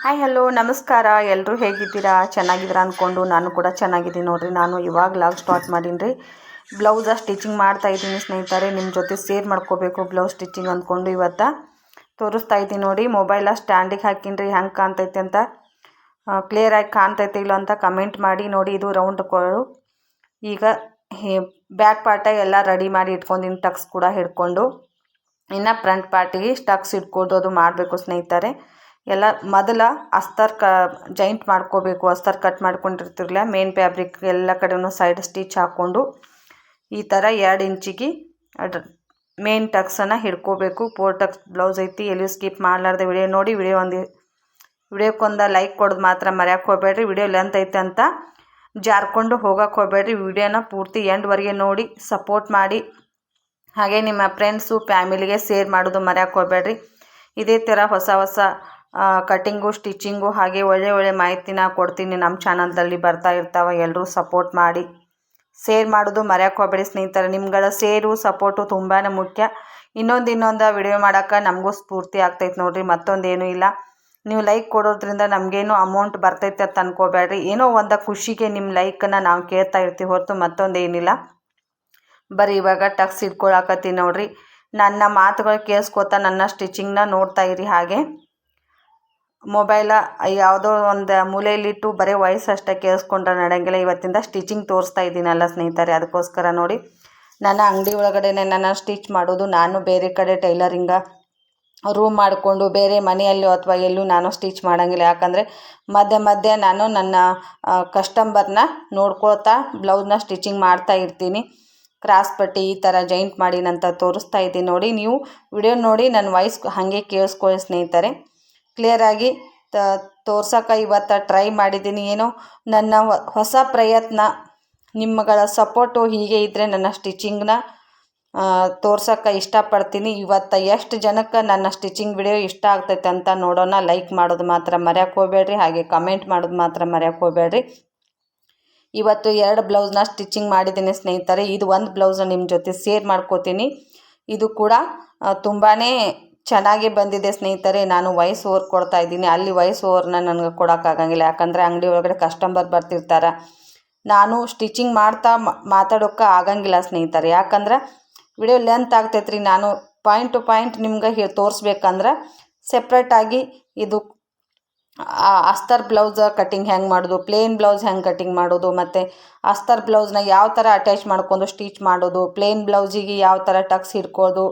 Hi hello ನಮಸ್ಕಾರ. ಎಲ್ಲರೂ ಹೇಗಿದ್ದೀರಾ? ಚೆನ್ನಾಗಿದ್ದೀರಾ ಅಂದ್ಕೊಂಡು ನಾನು ಕೂಡ ಚೆನ್ನಾಗಿದ್ದೀನಿ ನೋಡಿರಿ. ನಾನು ಇವಾಗ ಲಾಗ್ ಸ್ಟಾರ್ಟ್ ಮಾಡೀನಿ ರೀ. ಬ್ಲೌಸ ಸ್ಟಿಚಿಂಗ್ ಮಾಡ್ತಾಯಿದ್ದೀನಿ ಸ್ನೇಹಿತರೆ. ನಿಮ್ಮ ಜೊತೆ ಶೇರ್ ಮಾಡ್ಕೋಬೇಕು ಬ್ಲೌಸ್ ಸ್ಟಿಚಿಂಗ್ ಅಂದ್ಕೊಂಡು ಇವತ್ತು ತೋರಿಸ್ತಾ ಇದ್ದೀನಿ ನೋಡಿ. ಮೊಬೈಲ ಸ್ಟ್ಯಾಂಡಿಗೆ ಹಾಕಿನ್ರಿ, ಹೆಂಗೆ ಕಾಣ್ತೈತೆ ಅಂತ ಕ್ಲಿಯರಾಗಿ ಕಾಣ್ತೈತೆ ಇಲ್ಲ ಅಂತ ಕಮೆಂಟ್ ಮಾಡಿ. ನೋಡಿ, ಇದು ರೌಂಡ್ ಕೊಳು. ಈಗ ಬ್ಯಾಕ್ ಪಾರ್ಟ ಎಲ್ಲ ರೆಡಿ ಮಾಡಿ ಇಟ್ಕೊಂಡಿನಿ, ಟಕ್ಸ್ ಕೂಡ ಹಿಡ್ಕೊಂಡು. ಇನ್ನು ಫ್ರಂಟ್ ಪಾರ್ಟಿಗೆ ಟಕ್ಸ್ ಇಟ್ಕೊಂಡು ಅದು ಮಾಡಬೇಕು ಸ್ನೇಹಿತರೆ. ಎಲ್ಲ ಮೊದಲ ಅಸ್ತರ್ ಜಾಯಿಂಟ್ ಮಾಡ್ಕೋಬೇಕು. ಅಸ್ತರ್ ಕಟ್ ಮಾಡ್ಕೊಂಡಿರ್ತಿರಲಿಲ್ಲ, ಮೇನ್ ಫ್ಯಾಬ್ರಿಕ್ ಎಲ್ಲ ಕಡೆಯೂ ಸೈಡ್ ಸ್ಟಿಚ್ ಹಾಕ್ಕೊಂಡು ಈ ಥರ 2 ಇಂಚಿಗೆ ಮೇನ್ ಟಕ್ಸನ್ನು ಹಿಡ್ಕೋಬೇಕು. 4 ಟಕ್ಸ್ ಬ್ಲೌಸ್ ಐತಿ. ಎಲ್ಲಿ ಸ್ಕಿಪ್ ಮಾಡಲಾರ್ದೆ ವಿಡಿಯೋ ನೋಡಿ. ವಿಡಿಯೋಕ್ಕೊಂದು ಲೈಕ್ ಕೊಡೋದು ಮಾತ್ರ ಮರೆಯೋಕೆ ಹೋಗಬೇಡ್ರಿ. ವಿಡಿಯೋ ಲೆಂತ್ ಐತೆ ಅಂತ ಜಾರ್ಕೊಂಡು ಹೋಗೋಕೆ ಹೋಗಬೇಡ್ರಿ. ವಿಡಿಯೋನ ಪೂರ್ತಿ ಎಂಡ್ವರೆಗೆ ನೋಡಿ ಸಪೋರ್ಟ್ ಮಾಡಿ. ಹಾಗೆ ನಿಮ್ಮ ಫ್ರೆಂಡ್ಸು ಫ್ಯಾಮಿಲಿಗೆ ಶೇರ್ ಮಾಡೋದು ಮರೆಯೋಕೆ ಹೋಗಬೇಡ್ರಿ. ಇದೇ ಥರ ಹೊಸ ಕಟಿಂಗು ಸ್ಟಿಚಿಂಗು ಹಾಗೆ ಒಳ್ಳೆ ಮಾಹಿತಿನ ಕೊಡ್ತೀನಿ. ನಮ್ಮ ಚಾನಲ್ದಲ್ಲಿ ಬರ್ತಾ ಇರ್ತಾವೆ. ಎಲ್ಲರೂ ಸಪೋರ್ಟ್ ಮಾಡಿ, ಶೇರ್ ಮಾಡೋದು ಮರೆಯೋಕೆ ಹೋಗಬೇಡಿ ಸ್ನೇಹಿತರೆ. ನಿಮ್ಗಳ ಶೇರು ಸಪೋರ್ಟು ತುಂಬಾ ಮುಖ್ಯ. ಇನ್ನೊಂದು ವಿಡಿಯೋ ಮಾಡೋಕೆ ನಮಗೂ ಸ್ಫೂರ್ತಿ ಆಗ್ತೈತೆ ನೋಡಿರಿ. ಮತ್ತೊಂದೇನೂ ಇಲ್ಲ. ನೀವು ಲೈಕ್ ಕೊಡೋದ್ರಿಂದ ನಮಗೇನು ಅಮೌಂಟ್ ಬರ್ತೈತೆ ಅಂತ ಅನ್ಕೋಬೇಡ್ರಿ. ಏನೋ ಒಂದು ಖುಷಿಗೆ ನಿಮ್ಮ ಲೈಕನ್ನು ನಾವು ಕೇಳ್ತಾ ಇರ್ತೀವಿ ಹೊರತು ಮತ್ತೊಂದೇನಿಲ್ಲ. ಬರೀ ಇವಾಗ ಟಕ್ಸ್ ಇಟ್ಕೊಳಕತ್ತೀನಿ ನೋಡಿರಿ. ನನ್ನ ಮಾತುಗಳು ಕೇಳಿಸ್ಕೊತಾ ನನ್ನ ಸ್ಟಿಚಿಂಗ್ನ ನೋಡ್ತಾ ಇರಿ. ಹಾಗೆ ಮೊಬೈಲ ಯಾವುದೋ ಒಂದು ಮೂಲೆಯಲ್ಲಿಟ್ಟು ಬರೀ ವಾಯ್ಸ್ ಅಷ್ಟೇ ಕೇಳಿಸ್ಕೊಂಡ್ರೆ ನಡೆಯಂಗಿಲ್ಲ. ಇವತ್ತಿಂದ ಸ್ಟಿಚಿಂಗ್ ತೋರಿಸ್ತಾ ಇದ್ದೀನಲ್ಲ ಸ್ನೇಹಿತರೆ, ಅದಕ್ಕೋಸ್ಕರ ನೋಡಿ. ನನ್ನ ಅಂಗಡಿ ಒಳಗಡೆನೆ ನಾನು ಸ್ಟಿಚ್ ಮಾಡೋದು. ನಾನು ಬೇರೆ ಕಡೆ ಟೈಲರಿಂಗ ರೂಮ್ ಮಾಡಿಕೊಂಡು ಬೇರೆ ಮನೆಯಲ್ಲೋ ಅಥವಾ ಎಲ್ಲೂ ನಾನು ಸ್ಟಿಚ್ ಮಾಡೋಂಗಿಲ್ಲ. ಯಾಕಂದರೆ ಮಧ್ಯೆ ನಾನು ನನ್ನ ಕಸ್ಟಮರ್ನ ನೋಡ್ಕೊಳ್ತಾ ಬ್ಲೌಸ್ನ ಸ್ಟಿಚಿಂಗ್ ಮಾಡ್ತಾ ಇರ್ತೀನಿ. ಕ್ರಾಸ್ ಪಟ್ಟಿ ಈ ಥರ ಜಾಯಿಂಟ್ ಮಾಡಿ ನಂತ ತೋರಿಸ್ತಾ ಇದ್ದೀನಿ ನೋಡಿ. ನೀವು ವಿಡಿಯೋ ನೋಡಿ ನನ್ನ ವಾಯ್ಸ್ ಹಾಗೆ ಕೇಳಿಸ್ಕೊಳ್ಳಿ ಸ್ನೇಹಿತರೆ. ಕ್ಲಿಯರಾಗಿ ತೋರ್ಸೋಕೆ ಇವತ್ತು ಟ್ರೈ ಮಾಡಿದ್ದೀನಿ. ಏನೋ ನನ್ನ ಹೊಸ ಪ್ರಯತ್ನ, ನಿಮ್ಮಗಳ ಸಪೋರ್ಟು ಹೀಗೆ ಇದ್ದರೆ ನನ್ನ ಸ್ಟಿಚಿಂಗ್ನ ತೋರ್ಸೋಕೆ ಇಷ್ಟಪಡ್ತೀನಿ. ಇವತ್ತು ಎಷ್ಟು ಜನಕ್ಕೆ ನನ್ನ ಸ್ಟಿಚಿಂಗ್ ವಿಡಿಯೋ ಇಷ್ಟ ಆಗ್ತೈತೆ ಅಂತ ನೋಡೋಣ. ಲೈಕ್ ಮಾಡೋದು ಮಾತ್ರ ಮರೆಯೋಕೆ ಹೋಗಬೇಡ್ರಿ. ಹಾಗೆ ಕಮೆಂಟ್ ಮಾಡೋದು ಮಾತ್ರ ಮರೆಯೋಕೆ ಹೋಗಬೇಡ್ರಿ. ಇವತ್ತು 2 ಬ್ಲೌಸ್ನ ಸ್ಟಿಚಿಂಗ್ ಮಾಡಿದ್ದೀನಿ ಸ್ನೇಹಿತರೆ. ಇದು ಒಂದು ಬ್ಲೌಸ್ನ ನಿಮ್ಮ ಜೊತೆ ಶೇರ್ ಮಾಡ್ಕೋತೀನಿ. ಇದು ಕೂಡ ತುಂಬಾ ಚೆನ್ನಾಗಿ ಬಂದಿದೆ ಸ್ನೇಹಿತರೆ. ನಾನು ವಾಯ್ಸ್ ಓವರ್ ಕೊಡ್ತಾ ಇದ್ದೀನಿ. ಅಲ್ಲಿ ವಾಯ್ಸ್ ಓವರ್ನ ನನಗೆ ಕೊಡೋಕ್ಕಾಗಂಗಿಲ್ಲ. ಯಾಕಂದರೆ ಅಂಗಡಿ ಒಳಗಡೆ ಕಸ್ಟಮರ್ ಬರ್ತಿರ್ತಾರೆ. ನಾನು ಸ್ಟಿಚಿಂಗ್ ಮಾಡ್ತಾ ಮಾತಾಡೋಕ್ಕೆ ಆಗಂಗಿಲ್ಲ ಸ್ನೇಹಿತರೆ. ಯಾಕಂದ್ರೆ ವಿಡಿಯೋ ಲೆಂತ್ ಆಗ್ತೈತೆ ರೀ. ನಾನು ಪಾಯಿಂಟ್ ಟು ಪಾಯಿಂಟ್ ನಿಮ್ಗೆ ತೋರಿಸ್ಬೇಕಂದ್ರೆ ಸೆಪ್ರೇಟಾಗಿ ಇದು ಅಸ್ತರ್ ಬ್ಲೌಸ್ ಕಟಿಂಗ್ ಹೆಂಗೆ ಮಾಡೋದು, ಪ್ಲೇನ್ ಬ್ಲೌಸ್ ಹೆಂಗೆ ಕಟಿಂಗ್ ಮಾಡೋದು, ಮತ್ತು ಅಸ್ತರ್ ಬ್ಲೌಸ್ನ ಯಾವ ಥರ ಅಟ್ಯಾಚ್ ಮಾಡ್ಕೊಂಡು ಸ್ಟಿಚ್ ಮಾಡೋದು, ಪ್ಲೇನ್ ಬ್ಲೌಸಿಗೆ ಯಾವ ಥರ ಟಕ್ಸ್ ಹಿಡ್ಕೋದು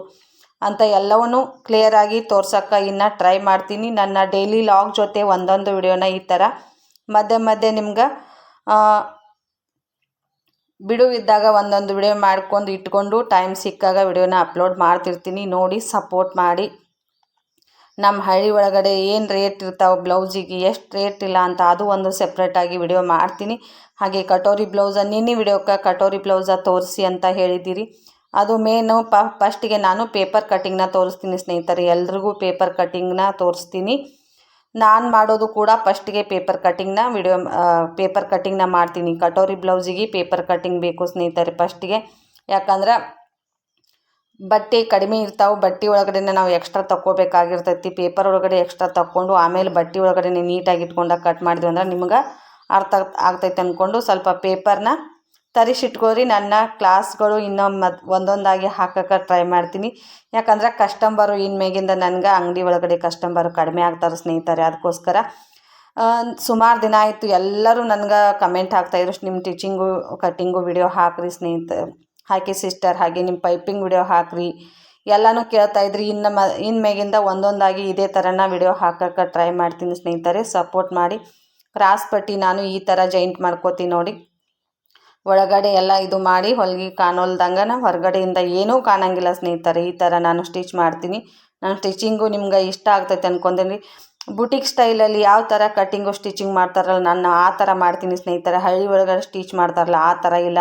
ಅಂತ ಎಲ್ಲವನ್ನೂ ಕ್ಲಿಯರಾಗಿ ತೋರ್ಸೋಕ್ಕೆ ಇನ್ನು ಟ್ರೈ ಮಾಡ್ತೀನಿ. ನನ್ನ ಡೈಲಿ ಲಾಗ್ ಜೊತೆ ಒಂದೊಂದು ವಿಡಿಯೋನ ಈ ಥರ ಮಧ್ಯೆ ನಿಮ್ಗೆ ಬಿಡುವಿದ್ದಾಗ ಒಂದೊಂದು ವಿಡಿಯೋ ಮಾಡ್ಕೊಂಡು ಇಟ್ಕೊಂಡು ಟೈಮ್ ಸಿಕ್ಕಾಗ ವಿಡಿಯೋನ ಅಪ್ಲೋಡ್ ಮಾಡ್ತಿರ್ತೀನಿ. ನೋಡಿ ಸಪೋರ್ಟ್ ಮಾಡಿ. ನಮ್ಮ ಹಳ್ಳಿ ಒಳಗಡೆ ಏನು ರೇಟ್ ಇರ್ತಾವೆ ಬ್ಲೌಸಿಗೆ, ಎಷ್ಟು ರೇಟ್ ಇಲ್ಲ ಅಂತ ಅದು ಒಂದು ಸೆಪ್ರೇಟಾಗಿ ವಿಡಿಯೋ ಮಾಡ್ತೀನಿ. ಹಾಗೆ ಕಟೋರಿ ಬ್ಲೌಸ ನಿನ್ನೆ ವಿಡಿಯೋಕ್ಕೆ ಕಟೋರಿ ಬ್ಲೌಸ ತೋರಿಸಿ ಅಂತ ಹೇಳಿದ್ದೀರಿ. ಅದು ಮೇನು ಫಸ್ಟಿಗೆ ನಾನು ಪೇಪರ್ ಕಟ್ಟಿಂಗ್ನ ತೋರಿಸ್ತೀನಿ ಸ್ನೇಹಿತರೆ. ಎಲ್ರಿಗೂ ಪೇಪರ್ ಕಟ್ಟಿಂಗ್ನ ತೋರಿಸ್ತೀನಿ. ನಾನು ಮಾಡೋದು ಕೂಡ ಫಸ್ಟಿಗೆ ಪೇಪರ್ ಕಟ್ಟಿಂಗ್ನ ಮಾಡ್ತೀನಿ. ಕಟೋರಿ ಬ್ಲೌಸಿಗೆ ಪೇಪರ್ ಕಟ್ಟಿಂಗ್ ಬೇಕು ಸ್ನೇಹಿತರೆ ಫಸ್ಟಿಗೆ. ಯಾಕಂದ್ರೆ ಬಟ್ಟೆ ಕಡಿಮೆ ಇರ್ತಾವೆ. ಬಟ್ಟೆ ಒಳಗಡೆ ನಾವು ಎಕ್ಸ್ಟ್ರಾ ತಗೋಬೇಕಾಗಿರ್ತೈತಿ. ಪೇಪರ್ ಒಳಗಡೆ ಎಕ್ಸ್ಟ್ರಾ ತಗೊಂಡು ಆಮೇಲೆ ಬಟ್ಟೆ ಒಳಗಡೆ ನೀಟಾಗಿ ಇಟ್ಕೊಂಡಾಗ ಕಟ್ ಮಾಡಿದ್ವಿ ಅಂದ್ರೆ ನಿಮ್ಗೆ ಅರ್ಥ ಆಗ್ತೈತೆ ಅಂದ್ಕೊಂಡು ಸ್ವಲ್ಪ ಪೇಪರ್ನ ತರಿಸಿಟ್ಕೋರಿ. ನನ್ನ ಕ್ಲಾಸ್ಗಳು ಇನ್ನೂ ಒಂದೊಂದಾಗಿ ಹಾಕೋಕ್ಕೆ ಟ್ರೈ ಮಾಡ್ತೀನಿ. ಯಾಕಂದ್ರೆ ಕಸ್ಟಮರು ಇನ್ಮೇಗಿಂದ ನನಗೆ ಅಂಗಡಿ ಒಳಗಡೆ ಕಸ್ಟಮರು ಕಡಿಮೆ ಆಗ್ತಾರೆ ಸ್ನೇಹಿತರೆ. ಅದಕ್ಕೋಸ್ಕರ ಸುಮಾರು ದಿನ ಆಯಿತು ಎಲ್ಲರೂ ನನಗೆ ಕಮೆಂಟ್ ಹಾಕ್ತಾಯಿದ್ರು, ನಿಮ್ಮ ಟೀಚಿಂಗು ಕಟ್ಟಿಂಗು ವಿಡಿಯೋ ಹಾಕಿರಿ ಹಾಕಿ ಸಿಸ್ಟರ್, ಹಾಗೆ ನಿಮ್ಮ ಪೈಪಿಂಗ್ ವಿಡಿಯೋ ಹಾಕಿರಿ ಎಲ್ಲನೂ ಕೇಳ್ತಾಯಿದ್ರಿ. ಇನ್ಮೇಗಿಂದ ಒಂದೊಂದಾಗಿ ಇದೇ ಥರನ ವಿಡಿಯೋ ಹಾಕೋಕ್ಕೆ ಟ್ರೈ ಮಾಡ್ತೀನಿ ಸ್ನೇಹಿತರೆ. ಸಪೋರ್ಟ್ ಮಾಡಿ. ಕ್ರಾಸ್ ಪಟ್ಟಿ ನಾನು ಈ ಥರ ಜಾಯಿಂಟ್ ಮಾಡ್ಕೋತೀನಿ ನೋಡಿ. ಒಳಗಡೆ ಎಲ್ಲ ಇದು ಮಾಡಿ ಹೊಲಿಗೆ ಕಾಣೋಲ್ದಂಗೆ ಹೊರಗಡೆಯಿಂದ ಏನೂ ಕಾಣಂಗಿಲ್ಲ ಸ್ನೇಹಿತರೆ. ಈ ಥರ ನಾನು ಸ್ಟಿಚ್ ಮಾಡ್ತೀನಿ. ನನ್ನ ಸ್ಟಿಚಿಂಗು ನಿಮ್ಗೆ ಇಷ್ಟ ಆಗ್ತೈತೆ ಅಂದ್ಕೊಂತೀನಿ. ಬುಟಿಕ್ ಸ್ಟೈಲಲ್ಲಿ ಯಾವ ಥರ ಕಟ್ಟಿಂಗು ಸ್ಟಿಚಿಂಗ್ ಮಾಡ್ತಾರಲ್ಲ ನಾನು ಆ ಥರ ಮಾಡ್ತೀನಿ ಸ್ನೇಹಿತರೆ. ಹಳ್ಳಿ ಒಳಗಡೆ ಸ್ಟಿಚ್ ಮಾಡ್ತಾರಲ್ಲ ಆ ಥರ ಇಲ್ಲ.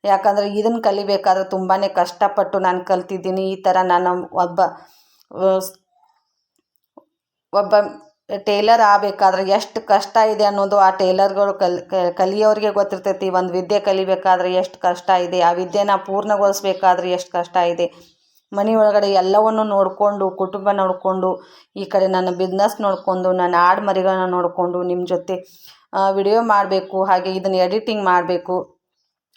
ಯಾಕಂದರೆ ಇದನ್ನು ಕಲಿಬೇಕಾದ್ರೆ ತುಂಬಾ ಕಷ್ಟಪಟ್ಟು ನಾನು ಕಲ್ತಿದ್ದೀನಿ. ಈ ಥರ ನಾನು ಒಬ್ಬ ಟೇಲರ್ ಆಗಬೇಕಾದ್ರೆ ಎಷ್ಟು ಕಷ್ಟ ಇದೆ ಅನ್ನೋದು ಆ ಟೇಲರ್ಗಳು ಕಲಿಯೋರಿಗೆ ಗೊತ್ತಿರ್ತೈತಿ. ಒಂದು ವಿದ್ಯೆ ಕಲಿಬೇಕಾದ್ರೆ ಎಷ್ಟು ಕಷ್ಟ ಇದೆ, ಆ ವಿದ್ಯೆನ ಪೂರ್ಣಗೊಳಿಸ್ಬೇಕಾದ್ರೆ ಎಷ್ಟು ಕಷ್ಟ ಇದೆ, ಮನೆ ಒಳಗಡೆ ಎಲ್ಲವನ್ನು ನೋಡಿಕೊಂಡು ಕುಟುಂಬ ನೋಡಿಕೊಂಡು ಈ ಕಡೆ ನನ್ನ ಬಿಸ್ನೆಸ್ ನೋಡಿಕೊಂಡು ನನ್ನ ಆಡು ಮರಿಗಳನ್ನ ನೋಡಿಕೊಂಡು ನಿಮ್ಮ ಜೊತೆ ವಿಡಿಯೋ ಮಾಡಬೇಕು, ಹಾಗೆ ಇದನ್ನು ಎಡಿಟಿಂಗ್ ಮಾಡಬೇಕು,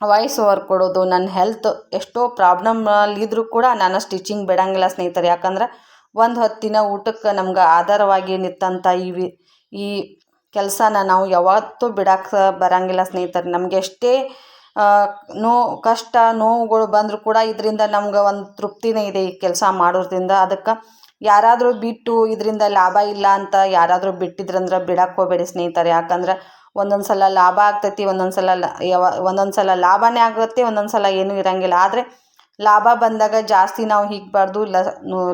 ವಾಯ್ಸ್ ಓವರ್ ಕೊಡೋದು, ನನ್ನ ಹೆಲ್ತ್ ಎಷ್ಟೋ ಪ್ರಾಬ್ಲಮಲ್ಲಿದ್ದರೂ ಕೂಡ ನಾನು ಸ್ಟಿಚಿಂಗ್ ಬಿಡೋಂಗಿಲ್ಲ ಸ್ನೇಹಿತರೆ. ಯಾಕಂದ್ರೆ ಒಂದು ಹೊತ್ತಿನ ಊಟಕ್ಕೆ ನಮ್ಗೆ ಆಧಾರವಾಗಿ ನಿಂತಂಥ ಈ ಕೆಲಸನ ನಾವು ಯಾವತ್ತೂ ಬಿಡೋಕ್ಕೆ ಬರೋಂಗಿಲ್ಲ ಸ್ನೇಹಿತರೆ. ನಮಗೆ ಎಷ್ಟೇ ಕಷ್ಟ ನೋವುಗಳು ಬಂದರೂ ಕೂಡ ಇದರಿಂದ ನಮ್ಗೆ ಒಂದು ತೃಪ್ತಿನೇ ಇದೆ ಈ ಕೆಲಸ ಮಾಡೋದ್ರಿಂದ. ಅದಕ್ಕೆ ಯಾರಾದರೂ ಬಿಟ್ಟು ಇದರಿಂದ ಲಾಭ ಇಲ್ಲ ಅಂತ ಯಾರಾದರೂ ಬಿಟ್ಟಿದ್ರಂದ್ರೆ ಬಿಡಕ್ಕೆ ಹೋಗಬೇಡಿ ಸ್ನೇಹಿತರೆ. ಯಾಕಂದ್ರೆ ಒಂದೊಂದು ಸಲ ಲಾಭ ಆಗ್ತೈತಿ, ಒಂದೊಂದು ಸಲ ಲಾಭನೇ ಆಗುತ್ತೆ, ಒಂದೊಂದು ಸಲ ಏನೂ ಇರೋಂಗಿಲ್ಲ. ಆದರೆ ಲಾಭ ಬಂದಾಗ ಜಾಸ್ತಿ ನಾವು ಹಿಗ್ಬಾರ್ದು,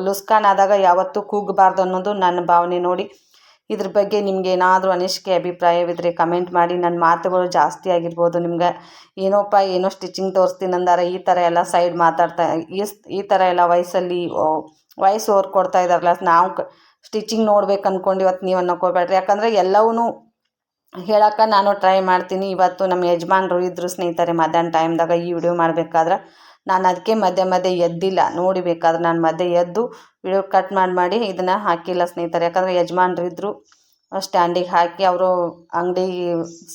ಲುಸ್ಕಾನ್ ಆದಾಗ ಯಾವತ್ತೂ ಕೂಗಬಾರ್ದು ಅನ್ನೋದು ನನ್ನ ಭಾವನೆ. ನೋಡಿ, ಇದ್ರ ಬಗ್ಗೆ ನಿಮ್ಗೆ ಏನಾದರೂ ಅನಿಸಿಕೆ ಅಭಿಪ್ರಾಯವಿದ್ದರೆ ಕಮೆಂಟ್ ಮಾಡಿ. ನನ್ನ ಮಾತುಗಳು ಜಾಸ್ತಿ ಆಗಿರ್ಬೋದು, ನಿಮ್ಗೆ ಏನೋ ಸ್ಟಿಚಿಂಗ್ ತೋರಿಸ್ತೀನಿ ಅಂದಾರೆ ಈ ಥರ ಎಲ್ಲ ಸೈಡ್ ಮಾತಾಡ್ತಾ ಈ ಥರ ಎಲ್ಲ ವಾಯ್ಸ್ ಓವರ್ ಕೊಡ್ತಾ ಇದ್ದಾರಲ್ಲ, ನಾವು ಸ್ಟಿಚಿಂಗ್ ನೋಡ್ಬೇಕು ಅಂದ್ಕೊಂಡು ಇವತ್ತು ನೀವು ಅನ್ನೋಕೋಬೇಡ್ರಿ. ಯಾಕಂದರೆ ಎಲ್ಲವೂ ಹೇಳೋಕೆ ನಾನು ಟ್ರೈ ಮಾಡ್ತೀನಿ. ಇವತ್ತು ನಮ್ಮ ಯಜಮಾನ್ರು ಇದ್ದರು ಸ್ನೇಹಿತರೆ ಮಧ್ಯಾಹ್ನ ಟೈಮ್ದಾಗ ಈ ವಿಡಿಯೋ ಮಾಡಬೇಕಾದ್ರೆ. ನಾನು ಅದಕ್ಕೆ ಮಧ್ಯೆ ಎದ್ದಿಲ್ಲ, ನೋಡಿಬೇಕಾದ್ರೆ ನಾನು ಮಧ್ಯೆ ಎದ್ದು ವಿಡಿಯೋ ಕಟ್ ಮಾಡಿ ಇದನ್ನು ಹಾಕಿಲ್ಲ ಸ್ನೇಹಿತರೆ. ಯಾಕಂದರೆ ಯಜಮಾನ್ರು ಇದ್ದರು, ಸ್ಟ್ಯಾಂಡಿಗೆ ಹಾಕಿ ಅವರು ಅಂಗಡಿ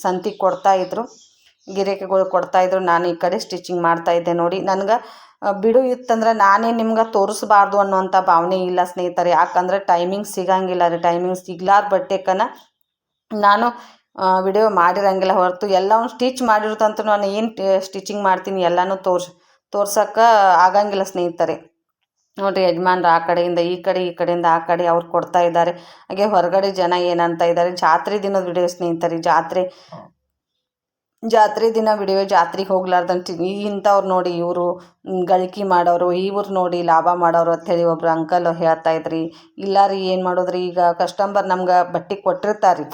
ಸಂತಿಗೆ ಕೊಡ್ತಾಯಿದ್ರು, ಗಿರಾಕಿಗಳು ಕೊಡ್ತಾಯಿದ್ರು. ನಾನು ಈ ಕಡೆ ಸ್ಟಿಚಿಂಗ್ ಮಾಡ್ತಾಯಿದ್ದೆ. ನೋಡಿ, ನನಗೆ ಬಿಡು ಇತ್ತಂದ್ರೆ ನಾನೇ ನಿಮ್ಗೆ ತೋರಿಸ್ಬಾರ್ದು ಅನ್ನೋಂಥ ಭಾವನೆ ಇಲ್ಲ ಸ್ನೇಹಿತರೆ. ಯಾಕಂದರೆ ಟೈಮಿಂಗ್ ಸಿಗೋಂಗಿಲ್ಲ ರೀ. ಟೈಮಿಂಗ್ ಸಿಗ್ಲಾರ ಬಟ್ಟೆಕನ ನಾನು ವಿಡಿಯೋ ಮಾಡಿರೋಂಗಿಲ್ಲ. ಹೊರತು ಎಲ್ಲವೂ ಸ್ಟಿಚ್ ಮಾಡಿರೋದಂತೂ ನಾನು ಏನು ಸ್ಟಿಚಿಂಗ್ ಮಾಡ್ತೀನಿ ಎಲ್ಲನೂ ತೋರ್ಸೋಕ್ಕೆ ಆಗಂಗಿಲ್ಲ ಸ್ನೇಹಿತರೆ. ನೋಡಿರಿ, ಯಜಮಾನ್ರು ಆ ಕಡೆಯಿಂದ ಈ ಕಡೆಯಿಂದ ಆ ಕಡೆ ಅವ್ರು ಕೊಡ್ತಾ ಇದ್ದಾರೆ. ಹಾಗೆ ಹೊರಗಡೆ ಜನ ಏನಂತ ಇದ್ದಾರೆ, ಜಾತ್ರೆ ದಿನದ ವಿಡಿಯೋ ಸ್ನೇಹಿತರೆ. ಜಾತ್ರೆ ದಿನ ವಿಡಿಯೋ, ಜಾತ್ರೆಗೆ ಹೋಗ್ಲಾರ್ದಂತ ಇಂಥವ್ರು ನೋಡಿ ಇವರು ಗಳಿಕೆ ಮಾಡೋರು, ಇವ್ರು ನೋಡಿ ಲಾಭ ಮಾಡೋರು ಅಂಥೇಳಿ ಒಬ್ರು ಅಂಕಲ್ ಹೇಳ್ತಾ ಇದ್ರಿ. ಇಲ್ಲ ರೀ, ಏನು ಮಾಡೋದ್ರಿ, ಈಗ ಕಸ್ಟಮರ್ ನಮ್ಗೆ ಬಟ್ಟೆ ಕೊಟ್ಟಿರ್ತಾರೆ ರೀ,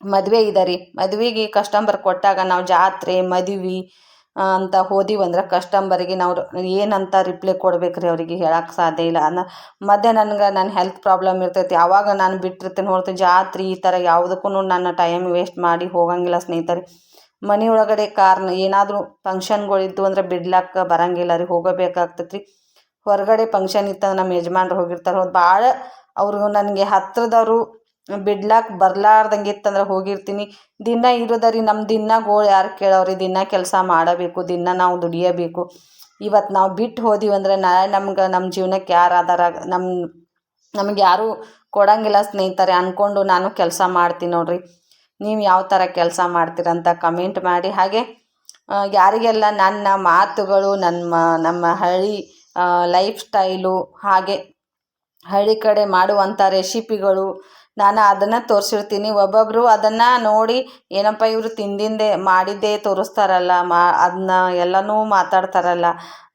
ಮದುವೆ ಇದೆ ರೀ, ಮದುವೆಗೆ ಕಸ್ಟಮರ್ ಕೊಟ್ಟಾಗ ನಾವು ಜಾತ್ರೆ ಮದುವೆ ಅಂತ ಹೋದಿವಂದ್ರೆ ಕಸ್ಟಮರಿಗೆ ನಾವು ಏನಂತ ರಿಪ್ಲೈ ಕೊಡ್ಬೇಕ್ರಿ, ಅವರಿಗೆ ಹೇಳಕ್ಕೆ ಸಾಧ್ಯ ಇಲ್ಲ. ನನ್ನ ಹೆಲ್ತ್ ಪ್ರಾಬ್ಲಮ್ ಇರ್ತೈತಿ, ಆವಾಗ ನಾನು ಬಿಟ್ಟಿರ್ತೀನಿ. ಹೊರತು ಜಾತ್ರೆ ಈ ಥರ ಯಾವುದಕ್ಕೂ ನನ್ನ ಟೈಮ್ ವೇಸ್ಟ್ ಮಾಡಿ ಹೋಗಂಗಿಲ್ಲ ಸ್ನೇಹಿತರೆ. ಮನೆ ಒಳಗಡೆ ಏನಾದರೂ ಫಂಕ್ಷನ್ಗಳಿದ್ದು ಅಂದ್ರೆ ಬಿಡ್ಲಕ್ಕೆ ಬರೋಂಗಿಲ್ಲ ರೀ, ಹೋಗಬೇಕಾಗ್ತೈತಿ ರೀ. ಹೊರಗಡೆ ಫಂಕ್ಷನ್ ಇತ್ತಂದ್ರೆ ನಮ್ಮ ಯಜಮಾನ್ರು ಹೋಗಿರ್ತಾರೆ, ಭಾಳ ಅವರು ನನಗೆ ಹತ್ತಿರದವರು ಬಿಡ್ಲಾಕ್ ಬರ್ಲಾರ್ದಂಗೆ ಇತ್ತಂದ್ರೆ ಹೋಗಿರ್ತೀನಿ. ದಿನ ಇರೋದರಿ ನಮ್ಮ ದಿನ ಗೋಳು ಯಾರು ಕೇಳೋರಿ, ದಿನ ಕೆಲಸ ಮಾಡಬೇಕು, ದಿನ ನಾವು ದುಡಿಯಬೇಕು. ಇವತ್ತು ನಾವು ಬಿಟ್ಟು ಹೋದಿವಂದ್ರೆ ನಾಳೆ ನಮ್ಮ ಜೀವನಕ್ಕೆ ಯಾರು ಆಧಾರ, ನಮ್ಗೆ ಯಾರೂ ಕೊಡೋಂಗಿಲ್ಲ ಸ್ನೇಹಿತರೆ ಅಂದ್ಕೊಂಡು ನಾನು ಕೆಲಸ ಮಾಡ್ತೀನಿ. ನೋಡಿರಿ, ನೀವು ಯಾವ ಥರ ಕೆಲಸ ಮಾಡ್ತೀರಂತ ಕಮೆಂಟ್ ಮಾಡಿ. ಹಾಗೆ ಯಾರಿಗೆಲ್ಲ ನನ್ನ ಮಾತುಗಳು, ನಮ್ಮ ಹಳ್ಳಿ ಲೈಫ್ ಸ್ಟೈಲು, ಹಾಗೆ ಹಳ್ಳಿ ಕಡೆ ಮಾಡುವಂಥ ರೆಸಿಪಿಗಳು ನಾನು ಅದನ್ನು ತೋರಿಸಿರ್ತೀನಿ. ಒಬ್ಬೊಬ್ಬರು ಅದನ್ನು ನೋಡಿ ಏನಪ್ಪ ಇವರು ತಿಂದಿಂದೆ ಮಾಡಿದ್ದೇ ತೋರಿಸ್ತಾರಲ್ಲ, ಅದನ್ನ ಎಲ್ಲನೂ ಮಾತಾಡ್ತಾರಲ್ಲ,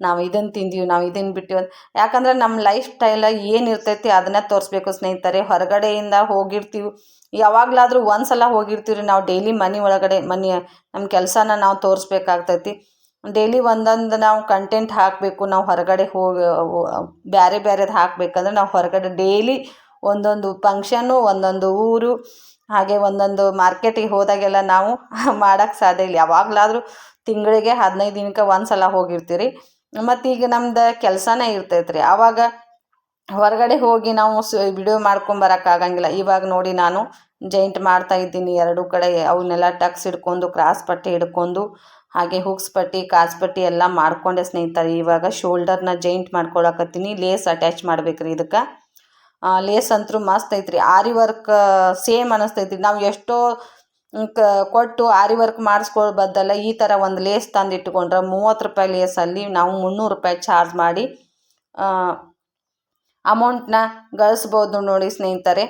ನಾವು ಇದನ್ನು ತಿಂದೀವಿ, ನಾವು ಇದನ್ನು ಬಿಟ್ಟಿವಿ. ಯಾಕಂದ್ರೆ ನಮ್ಮ ಲೈಫ್ ಸ್ಟೈಲ ಏನಿರ್ತೈತಿ ಅದನ್ನು ತೋರಿಸ್ಬೇಕು ಸ್ನೇಹಿತರೆ. ಹೊರಗಡೆಯಿಂದ ಹೋಗಿರ್ತೀವಿ, ಯಾವಾಗಲಾದರೂ ಒಂದು ಸಲ ಹೋಗಿರ್ತೀವಿ ರೀ ನಾವು. ಡೈಲಿ ನಮ್ಮ ಕೆಲಸನ ನಾವು ತೋರಿಸ್ಬೇಕಾಗ್ತೈತಿ. ಡೈಲಿ ಒಂದೊಂದು ನಾವು ಕಂಟೆಂಟ್ ಹಾಕಬೇಕು. ನಾವು ಹೊರಗಡೆ ಬೇರೆದು ಹಾಕಬೇಕಂದ್ರೆ ನಾವು ಹೊರಗಡೆ ಡೈಲಿ ಒಂದೊಂದು ಫಂಕ್ಷನ್ನು, ಒಂದೊಂದು ಊರು, ಹಾಗೆ ಒಂದೊಂದು ಮಾರ್ಕೆಟಿಗೆ ಹೋದಾಗೆಲ್ಲ ನಾವು ಮಾಡೋಕ್ಕೆ ಸಾಧ್ಯ ಇಲ್ಲ. ಯಾವಾಗಲಾದರೂ ತಿಂಗಳಿಗೆ 15 ದಿನಕ್ಕೆ ಒಂದು ಸಲ ಹೋಗಿರ್ತೀವಿ. ಮತ್ತು ಈಗ ನಮ್ದು ಕೆಲಸನೇ ಇರ್ತೈತೆ ರೀ, ಆವಾಗ ಹೊರಗಡೆ ಹೋಗಿ ನಾವು ವಿಡಿಯೋ ಮಾಡ್ಕೊಂಬರೋಕ್ಕಾಗಂಗಿಲ್ಲ. ಇವಾಗ ನೋಡಿ, ನಾನು ಜೈಂಟ್ ಮಾಡ್ತಾಯಿದ್ದೀನಿ ಎರಡೂ ಕಡೆ. ಅವನ್ನೆಲ್ಲ ಟಕ್ಸ್ ಹಿಡ್ಕೊಂಡು, ಕ್ರಾಸ್ ಪಟ್ಟಿ ಹಿಡ್ಕೊಂಡು, ಹಾಗೆ ಹುಕ್ಸ್ ಪಟ್ಟಿ, ಕಾಸ್ ಪಟ್ಟಿ ಎಲ್ಲ ಮಾಡ್ಕೊಂಡೆ ಸ್ನೇಹಿತರೆ. ಇವಾಗ ಶೋಲ್ಡರ್ನ ಜೈಂಟ್ ಮಾಡ್ಕೊಳಕತ್ತೀನಿ. ಲೇಸ್ ಅಟ್ಯಾಚ್ ಮಾಡ್ಬೇಕ್ರಿ ಇದಕ್ಕೆ. ಲೇಸ್ ಅಂತೂ ಮಸ್ತ್ ಐತ್ರಿ. ಆರಿ ವರ್ಕ್ ಸೇಮ್ ಅನ್ನಿಸ್ತೈತ್ರಿ. ನಾವು ಎಷ್ಟೋ ಕೊಟ್ಟು ಆರಿ ವರ್ಕ್ ಮಾಡಿಸ್ಕೊಳ್ಬದ್ದಲ್ಲ, ಈ ಥರ ಒಂದು ಲೇಸ್ ತಂದು ಇಟ್ಕೊಂಡ್ರೆ 30 ರೂಪಾಯಿ ಲೇಸಲ್ಲಿ ನಾವು 300 ರೂಪಾಯಿ ಚಾರ್ಜ್ ಮಾಡಿ ಅಮೌಂಟ್ನ ಗಳಿಸ್ಬೋದು ನೋಡಿ ಸ್ನೇಹಿತರೆ.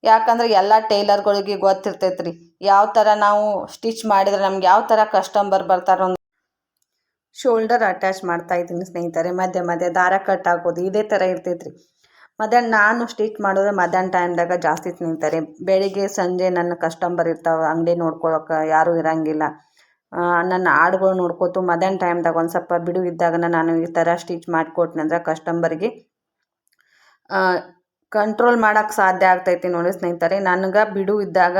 ಯಾಕಂದರೆ ಎಲ್ಲ ಟೈಲರ್ಗಳಿಗೆ ಗೊತ್ತಿರ್ತೈತೆ ರೀ ಯಾವ ಥರ ನಾವು ಸ್ಟಿಚ್ ಮಾಡಿದ್ರೆ ನಮ್ಗೆ ಯಾವ ಥರ ಕಸ್ಟಮರ್ ಬರ್ತಾರೋ. ಶೋಲ್ಡರ್ ಅಟ್ಯಾಚ್ ಮಾಡ್ತಾಯಿದ್ದೀನಿ ಸ್ನೇಹಿತರೆ. ಮಧ್ಯೆ ದಾರ ಕಟ್ ಹಾಕೋದು ಇದೇ ಥರ ಇರ್ತೈತೆ ರೀ. ಮಧ್ಯಾಹ್ನ ನಾನು ಸ್ಟಿಚ್ ಮಾಡಿದ್ರೆ ಮಧ್ಯಾಹ್ನ ಟೈಮ್ದಾಗ ಜಾಸ್ತಿ ಸ್ನೇಹಿತರೆ. ಬೆಳಿಗ್ಗೆ ಸಂಜೆ ನನ್ನ ಕಸ್ಟಮರ್ ಇರ್ತಾವೆ, ಅಂಗಡಿ ನೋಡ್ಕೊಳಕ್ಕೆ ಯಾರೂ ಇರೋಂಗಿಲ್ಲ. ನನ್ನ ಆಡುಗಳು ನೋಡ್ಕೋತು ಮಧ್ಯಾಹ್ನ ಟೈಮ್ದಾಗ ಒಂದು ಸ್ವಲ್ಪ ಬಿಡು ಇದ್ದಾಗ ನಾನು ಈ ಥರ ಸ್ಟಿಚ್ ಮಾಡಿಕೊಟ್ನಂದ್ರೆ ಕಸ್ಟಮರ್ಗೆ ಕಂಟ್ರೋಲ್ ಮಾಡೋಕ್ಕೆ ಸಾಧ್ಯ ಆಗ್ತೈತಿ ನೋಡಿ ಸ್ನೇಹಿತರೆ. ನನಗೆ ಬಿಡು ಇದ್ದಾಗ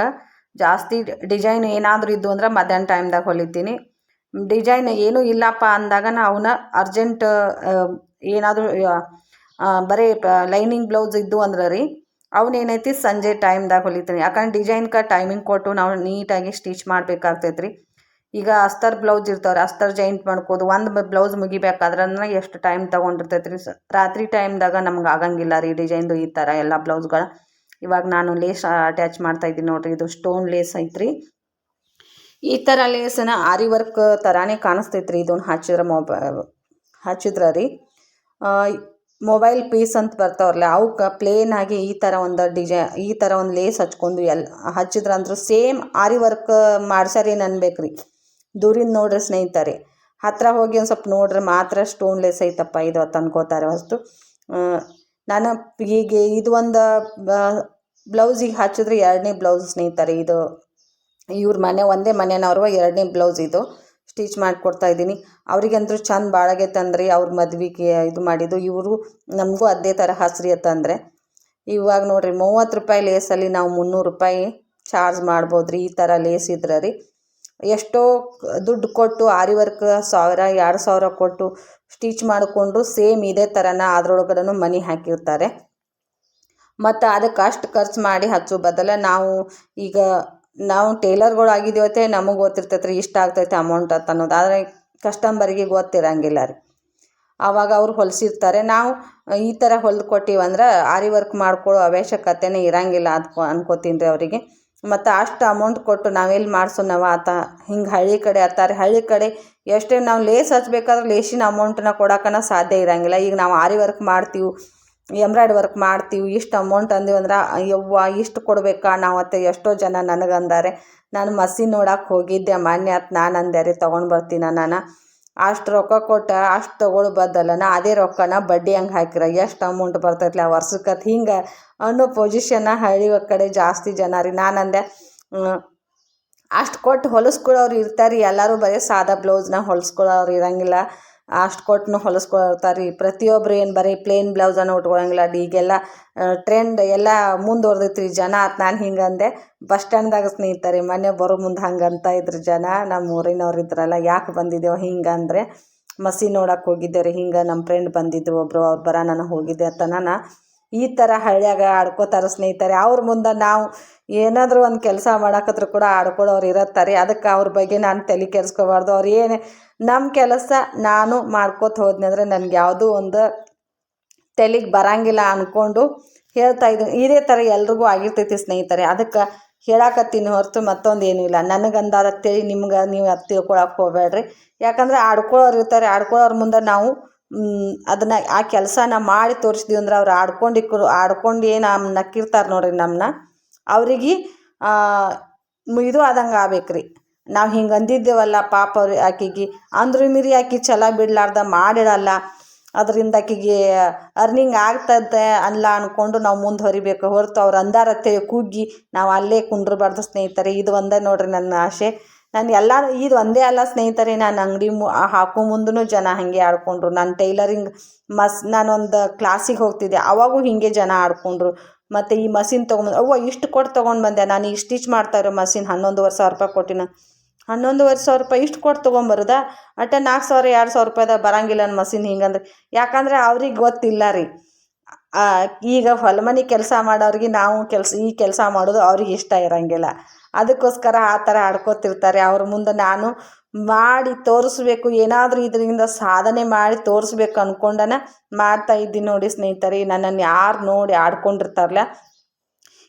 ಜಾಸ್ತಿ ಡಿಸೈನ್ ಏನಾದರೂ ಇದ್ದು ಅಂದ್ರೆ ಮಧ್ಯಾಹ್ನ ಟೈಮ್ದಾಗ ಹೊಲಿತೀನಿ. ಡಿಸೈನ್ ಏನೂ ಇಲ್ಲಪ್ಪ ಅಂದಾಗ ಅವನ್ನ ಅರ್ಜೆಂಟ್ ಏನಾದರೂ ಬರೀ ಲೈನಿಂಗ್ ಬ್ಲೌಸ್ ಇದ್ದು ಅಂದ್ರೆ ರೀ ಅವನೇನೈತಿ ಸಂಜೆ ಟೈಮ್ದಾಗ ಹೊಲಿತೀನಿ. ಯಾಕಂದ್ರೆ ಡಿಸೈನ್ಗೆ ಟೈಮಿಂಗ್ ಕೊಟ್ಟು ನಾವು ನೀಟಾಗಿ ಸ್ಟಿಚ್ ಮಾಡಬೇಕಾಗ್ತೈತೆ ರೀ. ಈಗ ಅಸ್ತರ್ ಬ್ಲೌಸ್ ಇರ್ತಾವ್ರಿ, ಅಸ್ತರ್ ಜಾಯಿಂಟ್ ಮಾಡ್ಕೋದು ಒಂದು ಬ್ಲೌಸ್ ಮುಗಿಬೇಕಾದ್ರೆ ಎಷ್ಟು ಟೈಮ್ ತೊಗೊಂಡಿರ್ತೈತೆ ರೀ. ರಾತ್ರಿ ಟೈಮ್ದಾಗ ನಮ್ಗೆ ಆಗಂಗಿಲ್ಲ ರೀ ಡಿಸೈನ್ದು ಈ ಥರ ಎಲ್ಲ ಬ್ಲೌಸ್ಗಳ. ಇವಾಗ ನಾನು ಲೇಸ್ ಅಟ್ಯಾಚ್ ಮಾಡ್ತಾಯಿದ್ದೀನಿ ನೋಡಿರಿ. ಇದು ಸ್ಟೋನ್ ಲೇಸ್ ಐತ್ರಿ. ಈ ಥರ ಲೇಸನ್ನ ಆರಿ ವರ್ಕ್ ಥರಾನೇ ಕಾಣಿಸ್ತೈತೆ ರೀ. ಇದನ್ನು ಹಚ್ಚಿದ್ರೆ ರೀ ಮೊಬೈಲ್ ಪೀಸ್ ಅಂತ ಬರ್ತಾವ್ರಲ್ಲ ಅವಕ್ಕೆ ಪ್ಲೇನ್ ಆಗಿ ಈ ಥರ ಒಂದು ಲೇಸ್ ಹಚ್ಕೊಂಡು ಹಚ್ಚಿದ್ರಂದ್ರೂ ಸೇಮ್ ಆರಿ ವರ್ಕ್ ಮಾಡ್ಸಾರೇನು ಅನ್ಬೇಕು ರೀ. ದೂರಿಂದ ನೋಡ್ರಿ ಸ್ನೇಹಿತರೆ, ಹತ್ತಿರ ಹೋಗಿ ಒಂದು ಸ್ವಲ್ಪ ನೋಡ್ರಿ ಮಾತ್ರ ಸ್ಟೋನ್ ಲೇಸ್ ಐತಪ್ಪ ಇದು ಅಂತ ಅನ್ಕೋತಾರೆ ಹೊಸ್ತು. ನಾನು ಈಗ ಇದು ಒಂದು ಬ್ಲೌಸಿಗೆ ಹಚ್ಚಿದ್ರೆ ಎರಡನೇ ಬ್ಲೌಸ್ ಸ್ನೇಹಿತರೆ. ಇದು ಇವ್ರ ಒಂದೇ ಮನೆಯವ್ರು ಎರಡನೇ ಬ್ಲೌಸ್ ಇದು ಸ್ಟಿಚ್ ಮಾಡಿಕೊಡ್ತಾ ಇದ್ದೀನಿ. ಅವ್ರಿಗಂತೂ ಚಂದ ಬಾಳಾಗೈತೆ ಅಂದ್ರಿ. ಅವ್ರ ಮದ್ವೆಗೆ ಇದು ಮಾಡಿದ್ದು. ಇವರು ನಮಗೂ ಅದೇ ಥರ ಹಸ್ರಿ ಅಂತಂದರೆ ಇವಾಗ ನೋಡಿರಿ 30 ರೂಪಾಯಿ ಲೇಸಲ್ಲಿ ನಾವು 300 ರೂಪಾಯಿ ಚಾರ್ಜ್ ಮಾಡ್ಬೋದು ರೀ. ಈ ಥರ ಲೇಸ್ ಇದ್ರೆ ರೀ ಎಷ್ಟೋ ದುಡ್ಡು ಕೊಟ್ಟು ಆರಿ ವರ್ಕ್ 1000-2000 ಕೊಟ್ಟು ಸ್ಟಿಚ್ ಮಾಡಿಕೊಂಡು ಸೇಮ್ ಇದೇ ಥರನ ಅದ್ರೊಳಗಡೆ ಮನಿ ಹಾಕಿರ್ತಾರೆ. ಮತ್ತು ಅದಕ್ಕೆ ಅಷ್ಟು ಖರ್ಚು ಮಾಡಿ ಹಚ್ಚೋ ಬದಲ ನಾವು ಟೇಲರ್ಗಳು ಆಗಿದ್ದೀವತ್ತೆ ನಮಗೆ ಗೊತ್ತಿರ್ತೈತೆ ರೀ ಇಷ್ಟ ಆಗ್ತೈತೆ ಅಮೌಂಟ್ ಅಂತ ಅನ್ನೋದು. ಆದರೆ ಕಸ್ಟಮರಿಗೆ ಗೊತ್ತಿರಂಗಿಲ್ಲ ರೀ. ಆವಾಗ ಅವ್ರು ಹೊಲಿಸಿರ್ತಾರೆ. ನಾವು ಈ ಥರ ಹೊಲ್ದು ಕೊಟ್ಟಿವಂದ್ರೆ ಆರಿ ವರ್ಕ್ ಮಾಡ್ಕೊಳ್ಳೋ ಅವಶ್ಯಕತೆನೇ ಇರಂಗಿಲ್ಲ ಅನ್ಕೋತೀನಿ ರೀ ಅವರಿಗೆ. ಮತ್ತು ಅಷ್ಟು ಅಮೌಂಟ್ ಕೊಟ್ಟು ನಾವೆಲ್ಲಿ ಮಾಡ್ಸೋಣವ ಹಿಂಗೆ ಹಳ್ಳಿ ಕಡೆ ಅತ್ತಾರೆ. ಹಳ್ಳಿ ಕಡೆ ಎಷ್ಟೇ ನಾವು ಲೇಸ್ ಹಚ್ಬೇಕಾದ್ರೆ ಲೇಸಿನ ಅಮೌಂಟನ್ನ ಕೊಡೋಕ್ಕನ ಸಾಧ್ಯ ಇರಂಗಿಲ್ಲ. ಈಗ ನಾವು ಆರಿ ವರ್ಕ್ ಮಾಡ್ತೀವಿ, ಎಂಬ್ರಾಯ್ಡ್ರಿ ವರ್ಕ್ ಮಾಡ್ತೀವಿ, ಇಷ್ಟು ಅಮೌಂಟ್ ಅಂದಿವಂದ್ರೆ ಯವ್ವ ಇಷ್ಟು ಕೊಡಬೇಕಾ ನಾವು ಅಂತ ಎಷ್ಟೋ ಜನ ನನಗಂದಾರೆ. ನಾನು ಮಷಿನ್ ನೋಡಕ್ಕೆ ಹೋಗಿದ್ದೆ ಮೊನ್ನೆ ನಾನು ಅಂದೆ ರೀ ತೊಗೊಂಡು ಬರ್ತೀನ ನಾನು. ಅಷ್ಟು ರೊಕ್ಕ ಕೊಟ್ಟು ಅಷ್ಟು ತೊಗೊಳ್ಳೋ ಬದಲನ ಅದೇ ರೊಕ್ಕನ ಬಡ್ಡಿ ಹಂಗೆ ಹಾಕಿರ ಎಷ್ಟು ಅಮೌಂಟ್ ಬರ್ತೈತ್ಲ ವರ್ಷಕ್ಕೆ ಹಿಂಗೆ ಅನ್ನೋ ಪೊಸಿಷನ್ನ ಹಳ್ಳಿ ಕಡೆ ಜಾಸ್ತಿ ಜನ ರೀ. ನಾನು ಅಂದೆ ಅಷ್ಟು ಕೊಟ್ಟು ಹೊಲಿಸ್ಕೊಳ್ಳೋರು ಇರ್ತಾರೆ. ಎಲ್ಲರೂ ಬರೀ ಸಾದಾ ಬ್ಲೌಸ್ನ ಹೊಲಿಸ್ಕೊಳ್ಳೋರು ಇರೋಂಗಿಲ್ಲ. ಅಷ್ಟು ಕೊಟ್ಟು ಹೊಲಿಸ್ಕೊಳ್ತಾರೆ ರೀ. ಪ್ರತಿಯೊಬ್ಬರು ಏನು ಬರೀ ಪ್ಲೇನ್ ಬ್ಲೌಸನ್ನು ಉಟ್ಕೊಳಂಗಿಲ್ಲ. ಈಗೆಲ್ಲ ಟ್ರೆಂಡ್ ಎಲ್ಲ ಮುಂದುವರೆದೈತೆ ರೀ ಜನ ಅಂತ ನಾನು ಹಿಂಗೆ ಅಂದೆ. ಬಸ್ ಸ್ಟ್ಯಾಂಡ್ದಾಗ ಸ್ನೇಹಿತರೆ ಮೊನ್ನೆ ಬರೋ ಮುಂದೆ ಹಂಗೆ ಅಂತ ಇದ್ರು ಜನ. ನಮ್ಮ ಊರಿನವ್ರು ಇದ್ರಲ್ಲ ಯಾಕೆ ಬಂದಿದ್ದೇವೆ ಹಿಂಗೆ ಅಂದರೆ ಮಷಿನ್ ನೋಡಕ್ಕೆ ಹೋಗಿದ್ದೆ ರೀ. ಹಿಂಗೆ ನಮ್ಮ ಫ್ರೆಂಡ್ ಬಂದಿದ್ರು ಒಬ್ಬರು, ಅವ್ರು ನಾನು ಹೋಗಿದ್ದೆ ಅಂತ ನಾನು ಈ ಥರ ಹಳ್ಳಿಯಾಗ ಆಡ್ಕೋತಾರೆ ಸ್ನೇಹಿತರೆ. ಅವ್ರ ಮುಂದೆ ನಾವು ಏನಾದರೂ ಒಂದು ಕೆಲಸ ಮಾಡಾಕತ್ರೂ ಕೂಡ ಆಡ್ಕೊಳ್ಳೋರು ಇರತ್ತಾರೆ. ಅದಕ್ಕೆ ಅವ್ರ ಬಗ್ಗೆ ನಾನು ತಲೆ ಕೆಡಿಸ್ಕೋಬಾರ್ದು. ಅವ್ರು ಏನೇ ನಮ್ಮ ಕೆಲಸ ನಾನು ಮಾಡ್ಕೋತ ಹೋದ್ನಿ ಅಂದರೆ ನನಗೆ ಯಾವುದೂ ಒಂದು ತಲೆಗೆ ಬರಂಗಿಲ್ಲ ಅಂದ್ಕೊಂಡು ಹೇಳ್ತಾ ಇದ್ದೀನಿ. ಇದೇ ಥರ ಎಲ್ರಿಗೂ ಆಗಿರ್ತೈತಿ ಸ್ನೇಹಿತರೆ. ಅದಕ್ಕೆ ಹೇಳಾಕತ್ತೀನಿ ಹೊರತು ಮತ್ತೊಂದು ಏನೂ ಇಲ್ಲ. ನನಗಂದಾರ ಅಂತೇಳಿ ನೀವು ಅದು ತಿಳ್ಕೊಳಕ್ಕೆ ಹೋಗಬೇಡ್ರಿ. ಯಾಕಂದರೆ ಆಡ್ಕೊಳ್ಳೋರು ಇರ್ತಾರೆ. ಆಡ್ಕೊಳ್ಳೋರ ಮುಂದೆ ನಾವು ಅದನ್ನು ಆ ಕೆಲಸನ ಮಾಡಿ ತೋರಿಸಿದ್ವಿ ಅಂದ್ರೆ ಅವ್ರು ಆಡ್ಕೊಂಡು ಏನು ನಕ್ಕಿರ್ತಾರೆ ನೋಡ್ರಿ ನಮ್ಮನ್ನ, ಅವ್ರಿಗೆ ಇದು ಆದಂಗೆ ಆಗ್ಬೇಕು ರೀ. ನಾವು ಹಿಂಗೆ ಅಂದಿದ್ದೇವಲ್ಲ ಪಾಪ ಆಕೆಗೆ ಅಂದ್ರೂ ಮೀರಿ ಆಕೆ ಛಲ ಬಿಡಲಾರ್ದ ಮಾಡಿಡಲ್ಲ. ಅದರಿಂದ ಆಕೆಗೆ ಅರ್ನಿಂಗ್ ಆಗ್ತದೆ ಅಲ್ಲ ಅಂದ್ಕೊಂಡು ನಾವು ಮುಂದೆ ಹೊರಿಬೇಕು ಹೊರತು ಅವ್ರು ಅಂದಾರತ್ತೇಳಿ ಕುಗ್ಗಿ ನಾವು ಅಲ್ಲೇ ಕುಂಡ್ರಬಾರ್ದು ಸ್ನೇಹಿತರೆ. ಇದು ಒಂದೇ ನೋಡ್ರಿ ನನ್ನ ಆಸೆ. ನಾನು ಎಲ್ಲರೂ ಇದು ಒಂದೇ ಅಲ್ಲ ಸ್ನೇಹಿತರೆ, ನಾನು ಅಂಗಡಿ ಹಾಕೋ ಮುಂದೂ ಜನ ಹಾಗೆ ಆಡ್ಕೊಂಡ್ರು. ನಾನು ಟೈಲರಿಂಗ್ ನಾನೊಂದು ಕ್ಲಾಸಿಗೆ ಹೋಗ್ತಿದ್ದೆ, ಅವಾಗೂ ಹೀಗೆ ಜನ ಆಡ್ಕೊಂಡ್ರು. ಮತ್ತು ಈ ಮಷಿನ್ ತೊಗೊಂಬಂದು ಅವ್ವ ಇಷ್ಟು ಕೊಟ್ಟು ತೊಗೊಂಡು ಬಂದೆ. ನಾನು ಈ ಸ್ಟಿಚ್ ಮಾಡ್ತಾಯಿರೋ ಮಷಿನ್ 11,500 ರೂಪಾಯಿ ಕೊಟ್ಟಿನ. 11,500 ರೂಪಾಯಿ ಇಷ್ಟು ಕೊಟ್ಟು ತೊಗೊಂಬರೋದಾ? 4,000-2,000 ರೂಪಾಯಿದಾಗ ಬರೋಂಗಿಲ್ಲ ನನ್ನ ಮಷಿನ್ ಹಿಂಗಂದ್ರೆ. ಯಾಕಂದರೆ ಅವ್ರಿಗೆ ಗೊತ್ತಿಲ್ಲ ರೀ. ಈಗ ಹೊಲಮನೆ ಕೆಲಸ ಮಾಡೋರಿಗೆ ನಾವು ಈ ಕೆಲಸ ಮಾಡೋದು ಅವ್ರಿಗೆ ಇಷ್ಟ ಇರೋಂಗಿಲ್ಲ. ಅದಕ್ಕೋಸ್ಕರ ಆ ಥರ ಆಡ್ಕೋತಿರ್ತಾರೆ. ಅವ್ರ ಮುಂದೆ ನಾನು ಮಾಡಿ ತೋರಿಸ್ಬೇಕು, ಏನಾದರೂ ಇದರಿಂದ ಸಾಧನೆ ಮಾಡಿ ತೋರಿಸ್ಬೇಕು ಅಂದ್ಕೊಂಡನ ಮಾಡ್ತಾ ಇದ್ದೀನಿ ನೋಡಿ ಸ್ನೇಹಿತರೆ. ನನ್ನನ್ನು ಯಾರು ನೋಡಿ ಆಡ್ಕೊಂಡಿರ್ತಾರಲ್ಲ,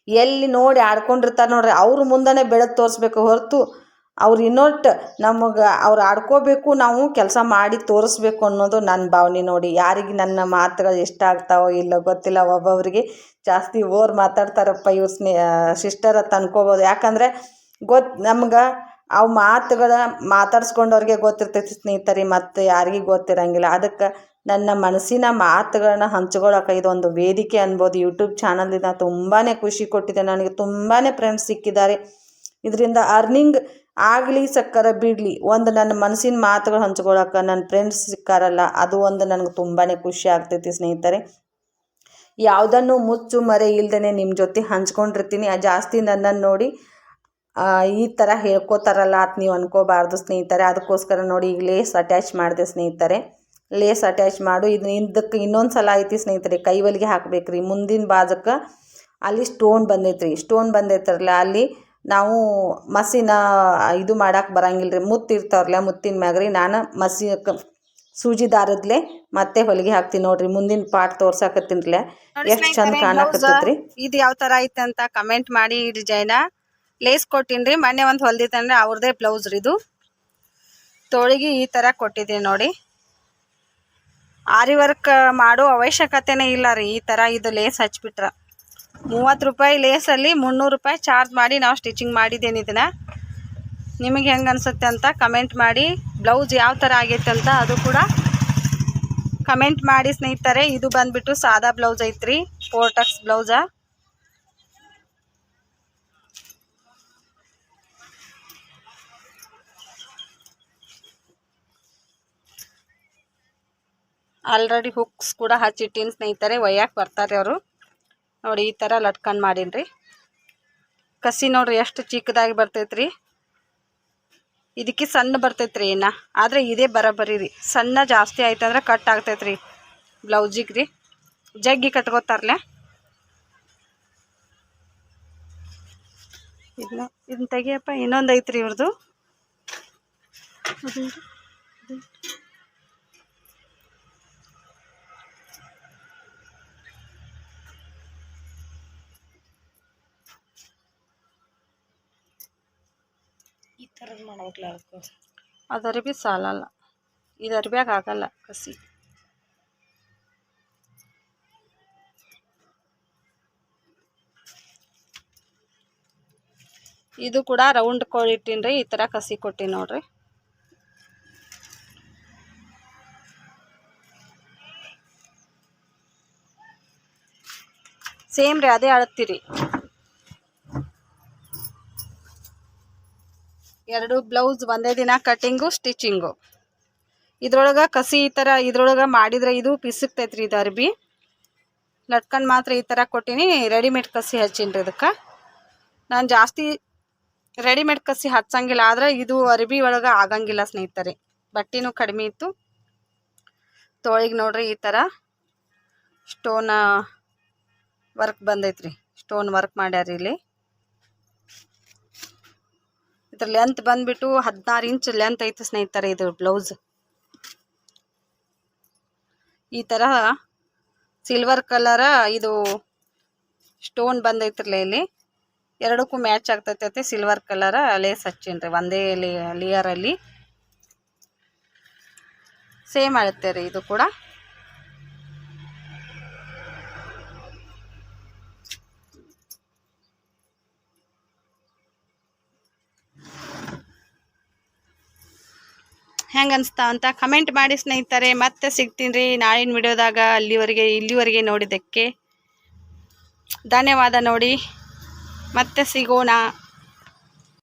ಎಲ್ಲಿ ನೋಡಿ ಆಡ್ಕೊಂಡಿರ್ತಾರೆ ನೋಡ್ರಿ ಅವ್ರ ಮುಂದೆ ಬೆಳೆದು ತೋರಿಸ್ಬೇಕು ಹೊರತು ಅವ್ರು ಇನ್ನೊಟ್ಟು ಅವ್ರು ಆಡ್ಕೋಬೇಕು, ನಾವು ಕೆಲಸ ಮಾಡಿ ತೋರಿಸ್ಬೇಕು ಅನ್ನೋದು ನನ್ನ ಭಾವನೆ ನೋಡಿ. ಯಾರಿಗೆ ನನ್ನ ಮಾತುಗಳು ಇಷ್ಟ ಆಗ್ತಾವೋ ಇಲ್ಲೋ ಗೊತ್ತಿಲ್ಲ. ಒಬ್ಬೊಬ್ಬರಿಗೆ ಜಾಸ್ತಿ ಮಾತಾಡ್ತಾರಪ್ಪ ಇವ್ರು ಸಿಸ್ಟರ್ ಅಂತ ಅನ್ಕೋಬೋದು. ಯಾಕಂದರೆ ನಮ್ಗೆ ಅವು ಮಾತಾಡ್ಸ್ಕೊಂಡವ್ರಿಗೆ ಗೊತ್ತಿರ್ತೈತಿ ಸ್ನೇಹಿತರೆ, ಮತ್ತು ಯಾರಿಗೆ ಗೊತ್ತಿರಂಗಿಲ್ಲ. ಅದಕ್ಕೆ ನನ್ನ ಮನಸ್ಸಿನ ಮಾತುಗಳನ್ನ ಹಂಚ್ಕೊಳ್ಳೋಕೆ ಇದೊಂದು ವೇದಿಕೆ ಅನ್ಬೋದು. ಯೂಟ್ಯೂಬ್ ಚಾನಲಿಂದ ತುಂಬಾ ಖುಷಿ ಕೊಟ್ಟಿದೆ. ನನಗೆ ತುಂಬಾ ಫ್ರೆಂಡ್ಸ್ ಸಿಕ್ಕಿದ್ದಾರೆ. ಇದರಿಂದ ಅರ್ನಿಂಗ್ ಆಗಲಿ ಸಕ್ಕರ ಬಿಡಲಿ, ಒಂದು ನನ್ನ ಮನಸ್ಸಿನ ಮಾತುಗಳು ಹಂಚ್ಕೊಳ್ಳೋಕೆ ನನ್ನ ಫ್ರೆಂಡ್ಸ್ ಸಿಕ್ಕಾರಲ್ಲ, ಅದು ಒಂದು ನನಗೆ ತುಂಬಾ ಖುಷಿ ಆಗ್ತೈತಿ ಸ್ನೇಹಿತರೆ. ಯಾವುದನ್ನು ಮುಚ್ಚು ಮರೆ ಇಲ್ದೇ ನಿಮ್ಮ ಜೊತೆ ಹಂಚ್ಕೊಂಡಿರ್ತೀನಿ. ಜಾಸ್ತಿ ನನ್ನನ್ನು ನೋಡಿ ಈ ಥರ ಹೇಳ್ಕೋತಾರಲ್ಲ ಅಂತ ನೀವು ಅನ್ಕೋಬಾರ್ದು ಸ್ನೇಹಿತರೆ. ಅದಕ್ಕೋಸ್ಕರ ನೋಡಿ ಈಗ ಲೇಸ್ ಅಟ್ಯಾಚ್ ಮಾಡಿದೆ ಸ್ನೇಹಿತರೆ. ಲೇಸ್ ಅಟ್ಯಾಚ್ ಮಾಡು. ಇದು ಇದಕ್ಕೆ ಇನ್ನೊಂದು ಸಲ ಐತಿ ಸ್ನೇಹಿತರೆ, ಕೈ ಹೊಲಿಗೆ ಹಾಕ್ಬೇಕ್ರಿ. ಮುಂದಿನ ಬಾಜಕ್ಕೆ ಅಲ್ಲಿ ಸ್ಟೋನ್ ಬಂದೈತ್ರಲ್ಲ, ಅಲ್ಲಿ ನಾವು ಮಸಿನ ಇದು ಮಾಡಕ್ಕೆ ಬರಂಗಿಲ್ಲ ರೀ. ಮುತ್ತಿರ್ತಾವ್ರಲ್ಲ, ಮುತ್ತಿನ ಮ್ಯಾಗ ರೀ ನಾನು ಸೂಜಿ ದಾರದ್ಲೆ ಮತ್ತೆ ಹೊಲಿಗೆ ಹಾಕ್ತೀನಿ ನೋಡ್ರಿ. ಮುಂದಿನ ಪಾರ್ಟ್ ತೋರ್ಸಾಕತ್ತೀನಿರ್ಲೆ ಎಷ್ಟು ಚಂದ ಕಾಣಕತ್ತೈತ್ರಿ. ಇದು ಯಾವ ಥರ ಐತೆ ಅಂತ ಕಮೆಂಟ್ ಮಾಡಿ. ಈ ಡಿಸೈನ ಲೇಸ್ ಕೊಟ್ಟಿನ್ರಿ, ಮೊನ್ನೆ ಒಂದು ಹೊಲ್ದಿತ್ತಂದ್ರೆ ಅವ್ರದೇ ಬ್ಲೌಸ್ ರೀ. ಇದು ತೋಳಿಗೆ ಈ ಥರ ಕೊಟ್ಟಿದ್ದೀನಿ ನೋಡಿ. ಆರಿ ವರ್ಕ್ ಮಾಡೋ ಅವಶ್ಯಕತೆನೇ ಇಲ್ಲ ರೀ. ಈ ಥರ ಇದು ಲೇಸ್ ಹಚ್ಬಿಟ್ರೆ 30 ರೂಪಾಯಿ ಲೇಸಲ್ಲಿ 300 ರೂಪಾಯಿ ಚಾರ್ಜ್ ಮಾಡಿ ನಾವು ಸ್ಟಿಚಿಂಗ್ ಮಾಡಿದ್ದೇನೆ. ಇದನ್ನು ನಿಮಗೆ ಹೆಂಗೆ ಅನಿಸುತ್ತೆ ಅಂತ ಕಮೆಂಟ್ ಮಾಡಿ. ಬ್ಲೌಸ್ ಯಾವ ಥರ ಆಗೈತೆ ಅಂತ ಅದು ಕೂಡ ಕಮೆಂಟ್ ಮಾಡಿ ಸ್ನೇಹಿತರೆ. ಇದು ಬಂದುಬಿಟ್ಟು ಸಾದಾ ಬ್ಲೌಸ್ ಐತ್ರಿ, 4 ಟಕ್ಸ್ ಬ್ಲೌಸ. ಆಲ್ರೆಡಿ ಹುಕ್ಸ್ ಕೂಡ ಹಚ್ಚಿಟ್ಟಿನ ಸ್ನೇಹಿತರೆ, ಒಯ್ಯಕ್ಕೆ ಬರ್ತಾರೆ ಅವರು ನೋಡಿ. ಈ ಥರ ಲಟ್ಕನ್ ಮಾಡೀನಿ. ಕಸಿ ನೋಡ್ರಿ ಎಷ್ಟು ಚಿಕ್ಕದಾಗಿ ಬರ್ತೈತ್ರಿ. ಇದಕ್ಕೆ ಸಣ್ಣ ಬರ್ತೈತ್ರಿ ಇನ್ನು, ಆದರೆ ಇದೇ ಬರೋಬ್ಬರಿ ರೀ. ಸಣ್ಣ ಜಾಸ್ತಿ ಆಯ್ತಂದ್ರೆ ಕಟ್ ಆಗ್ತೈತ್ರಿ ಬ್ಲೌಸಿಗೆ ರೀ. ಜಗ್ಗಿ ಕಟ್ಕೋತಾರಲ್ಲ. ಇದನ್ನ ತೆಗಿಯಪ್ಪ. ಇನ್ನೊಂದು ಐತ್ರಿ ಇವ್ರದ್ದು. ಈ ಥರದ್ದು ಮಾಡ್ಬೇಕಲ್ಲ, ಅದು ಅರಿಬಿ ಸಾಲಲ್ಲ, ಇದು ಅರಿಬ್ಯಾಗ ಆಗಲ್ಲ ಕಸಿ. ಇದು ಕೂಡ ರೌಂಡ್ ಕೊಟ್ಟಿನ್ರಿ, ಈ ಥರ ಕಸಿ ಕೊಟ್ಟಿನಿ ನೋಡ್ರಿ. ಸೇಮ್ ರೀ, ಅದೇ ಅಳತ್ತೀರಿ. 2 ಬ್ಲೌಸ್ ಒಂದೇ ದಿನ ಕಟ್ಟಿಂಗು ಸ್ಟಿಚಿಂಗು. ಇದ್ರೊಳಗೆ ಕಸಿ ಈ ಥರ ಇದ್ರೊಳಗೆ ಮಾಡಿದರೆ ಇದು ಪಿಸುಕ್ತೈತ್ರಿ. ಇದು ಅರ್ಬಿ ಲಟ್ಕನ್ ಮಾತ್ರ ಈ ಥರ ಕೊಟ್ಟಿನಿ. ರೆಡಿಮೇಡ್ ಕಸಿ ಹಚ್ಚೀನಿ ಇದಕ್ಕೆ. ನಾನು ಜಾಸ್ತಿ ರೆಡಿಮೇಡ್ ಕಸಿ ಹಚ್ಚಂಗಿಲ್ಲ, ಆದರೆ ಇದು ಅರ್ಬಿ ಒಳಗೆ ಆಗಂಗಿಲ್ಲ ಸ್ನೇಹಿತರೆ. ಬಟ್ಟೆನೂ ಕಡಿಮೆ ಇತ್ತು. ತೋಳಿಗೆ ನೋಡ್ರಿ ಈ ಥರ ಸ್ಟೋನ್ ವರ್ಕ್ ಬಂದೈತ್ರಿ. ಸ್ಟೋನ್ ವರ್ಕ್ ಮಾಡ್ಯಾರ ಇಲ್ಲಿ. ಇದ್ರ ಲೆಂತ್ ಬಂದ್ಬಿಟ್ಟು 16 ಇಂಚ್ ಲೆಂತ್ ಐತಿ ಸ್ನೇಹಿತರೆ ಇದು ಬ್ಲೌಸ್. ಈ ಥರ ಸಿಲ್ವರ್ ಕಲರ ಇದು ಸ್ಟೋನ್ ಬಂದೈತ್ರಲ್ಲ, ಇಲ್ಲಿ ಎರಡಕ್ಕೂ ಮ್ಯಾಚ್ ಆಗ್ತೈತೆ. ಸಿಲ್ವರ್ ಕಲರ ಲೇಸ್ ಹಚ್ಚೀನ್ರಿ ಒಂದೇ ಲೇಯರಲ್ಲಿ. ಸೇಮ್ ಆಗುತ್ತೆ ರೀ ಇದು ಕೂಡ. ಹೆಂಗೆ ಅನಿಸ್ತಾ ಅಂತ ಕಮೆಂಟ್ ಮಾಡಿ ಸ್ನೇಹಿತರೆ. ಮತ್ತೆ ಸಿಗ್ತೀನಿ ರೀ ನಾಳಿನ ವಿಡಿಯೋದಾಗ. ಇಲ್ಲಿವರೆಗೆ ನೋಡಿದ್ದಕ್ಕೆ ಧನ್ಯವಾದ ನೋಡಿ. ಮತ್ತೆ ಸಿಗೋಣ.